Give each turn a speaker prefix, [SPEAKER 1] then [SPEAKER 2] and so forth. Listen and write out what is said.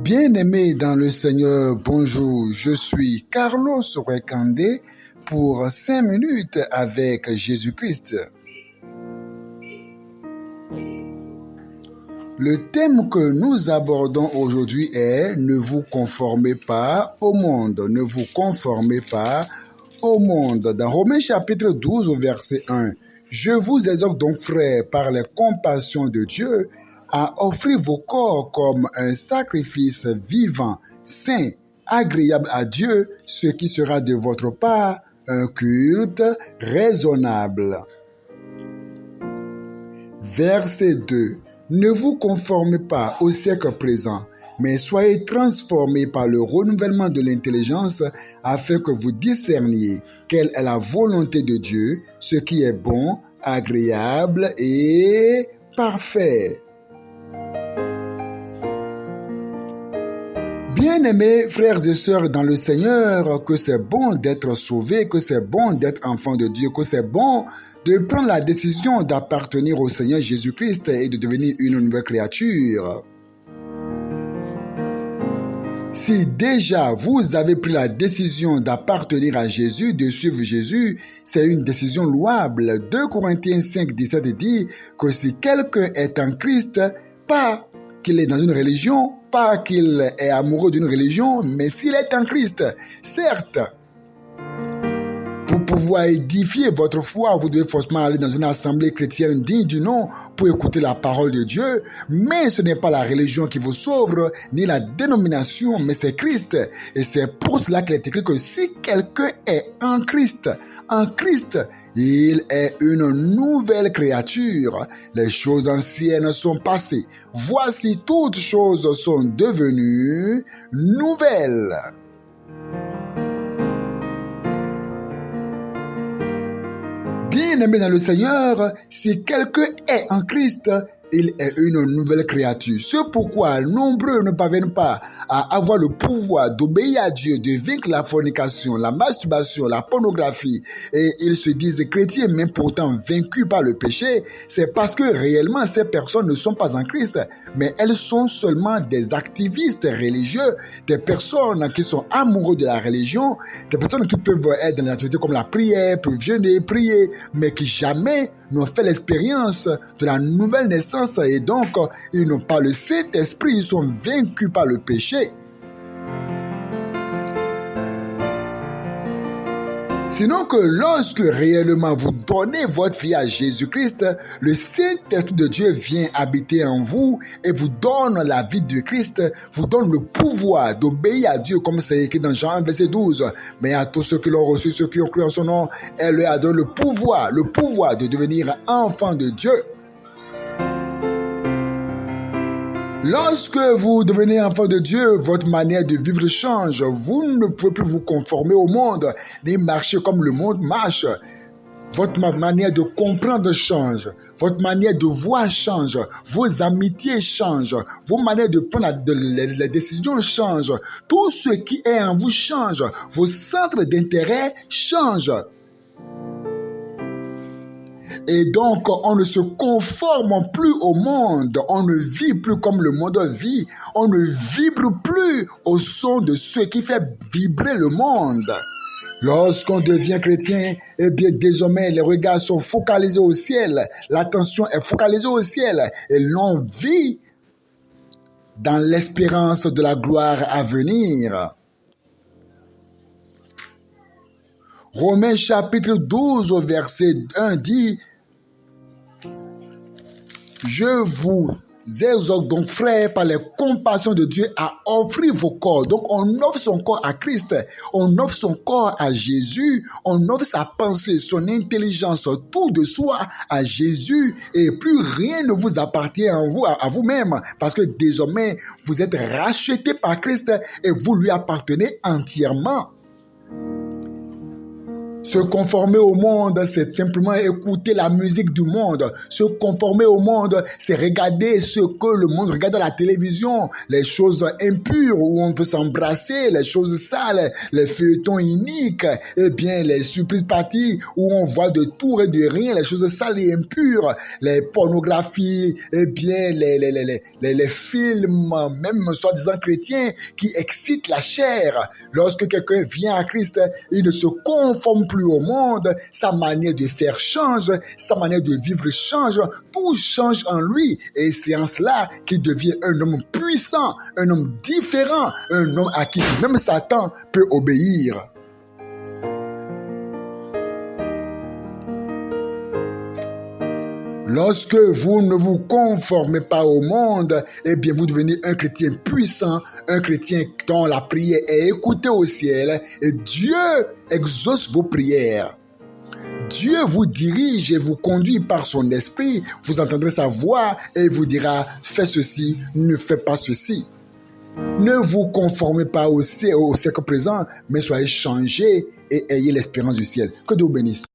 [SPEAKER 1] Bien-aimés dans le Seigneur, bonjour, je suis Carlos Rekandé pour 5 minutes avec Jésus-Christ. Le thème que nous abordons aujourd'hui est « Ne vous conformez pas au monde ». Ne vous conformez pas au monde. Dans Romains chapitre 12 au verset 1, « Je vous exhorte donc, frères, par les compassions de Dieu, à offrir vos corps comme un sacrifice vivant, saint, agréable à Dieu, ce qui sera de votre part un culte raisonnable. » Verset 2. Ne vous conformez pas au siècle présent, mais soyez transformés par le renouvellement de l'intelligence afin que vous discerniez quelle est la volonté de Dieu, ce qui est bon, agréable et parfait. Bien-aimés frères et sœurs dans le Seigneur, que c'est bon d'être sauvé, que c'est bon d'être enfant de Dieu, que c'est bon de prendre la décision d'appartenir au Seigneur Jésus-Christ et de devenir une nouvelle créature. Si déjà vous avez pris la décision d'appartenir à Jésus, de suivre Jésus, c'est une décision louable. 2 Corinthiens 5, 17 dit que si quelqu'un est en Christ, pas qu'il est dans une religion, pas qu'il est amoureux d'une religion, mais s'il est en Christ, certes, pour pouvoir édifier votre foi, vous devez forcément aller dans une assemblée chrétienne digne du nom pour écouter la parole de Dieu. Mais ce n'est pas la religion qui vous sauve, ni la dénomination, mais c'est Christ. Et c'est pour cela qu'il est écrit que si quelqu'un est en Christ, il est une nouvelle créature. Les choses anciennes sont passées. Voici, toutes choses sont devenues nouvelles. Bien-aimé dans le Seigneur, si quelqu'un est en Christ, il est une nouvelle créature. C'est pourquoi nombreux ne parviennent pas à avoir le pouvoir d'obéir à Dieu, de vaincre la fornication, la masturbation, la pornographie. Et ils se disent chrétiens, mais pourtant vaincus par le péché. C'est parce que réellement ces personnes ne sont pas en Christ, mais elles sont seulement des activistes religieux, des personnes qui sont amoureux de la religion, des personnes qui peuvent être dans des activités comme la prière, peuvent jeûner, prier, mais qui jamais n'ont fait l'expérience de la nouvelle naissance. Et donc, ils n'ont pas le Saint-Esprit, ils sont vaincus par le péché. Sinon que lorsque réellement vous donnez votre vie à Jésus-Christ, le Saint-Esprit de Dieu vient habiter en vous et vous donne la vie de Christ, vous donne le pouvoir d'obéir à Dieu, comme c'est écrit dans Jean 1, verset 12. Mais à tous ceux qui l'ont reçu, ceux qui ont cru en son nom, elle leur a donné le pouvoir de devenir enfants de Dieu. Lorsque vous devenez enfant de Dieu, votre manière de vivre change. Vous ne pouvez plus vous conformer au monde, ni marcher comme le monde marche. Votre manière de comprendre change. Votre manière de voir change. Vos amitiés changent. Vos manières de prendre les décisions changent. Tout ce qui est en vous change. Vos centres d'intérêt changent. Et donc, on ne se conforme plus au monde, on ne vit plus comme le monde vit, on ne vibre plus au son de ce qui fait vibrer le monde. Lorsqu'on devient chrétien, eh bien désormais les regards sont focalisés au ciel, l'attention est focalisée au ciel et l'on vit dans l'espérance de la gloire à venir. Romains chapitre 12 au verset 1 dit « Je vous exhorte donc, frères, par les compassions de Dieu, à offrir vos corps. » Donc on offre son corps à Christ, on offre son corps à Jésus, on offre sa pensée, son intelligence, tout de soi à Jésus et plus rien ne vous appartient à vous-même parce que désormais vous êtes rachetés par Christ et vous lui appartenez entièrement. Se conformer au monde, c'est simplement écouter la musique du monde. Se conformer au monde, c'est regarder ce que le monde regarde à la télévision, les choses impures où on peut s'embrasser, les choses sales, les feuilletons iniques, eh bien les surprises parties où on voit de tout et de rien, les choses sales et impures, les pornographies, eh bien les films, même soi-disant chrétiens, qui excitent la chair. Lorsque quelqu'un vient à Christ, il ne se conforme plus au monde, sa manière de faire change, sa manière de vivre change, tout change en lui et c'est en cela qu'il devient un homme puissant, un homme différent, un homme à qui même Satan peut obéir. Lorsque vous ne vous conformez pas au monde, eh bien vous devenez un chrétien puissant, un chrétien dont la prière est écoutée au ciel et Dieu exauce vos prières. Dieu vous dirige et vous conduit par son esprit, vous entendrez sa voix et il vous dira « fais ceci, ne fais pas ceci ». Ne vous conformez pas au siècle présent, mais soyez changés et ayez l'espérance du ciel. Que Dieu vous bénisse.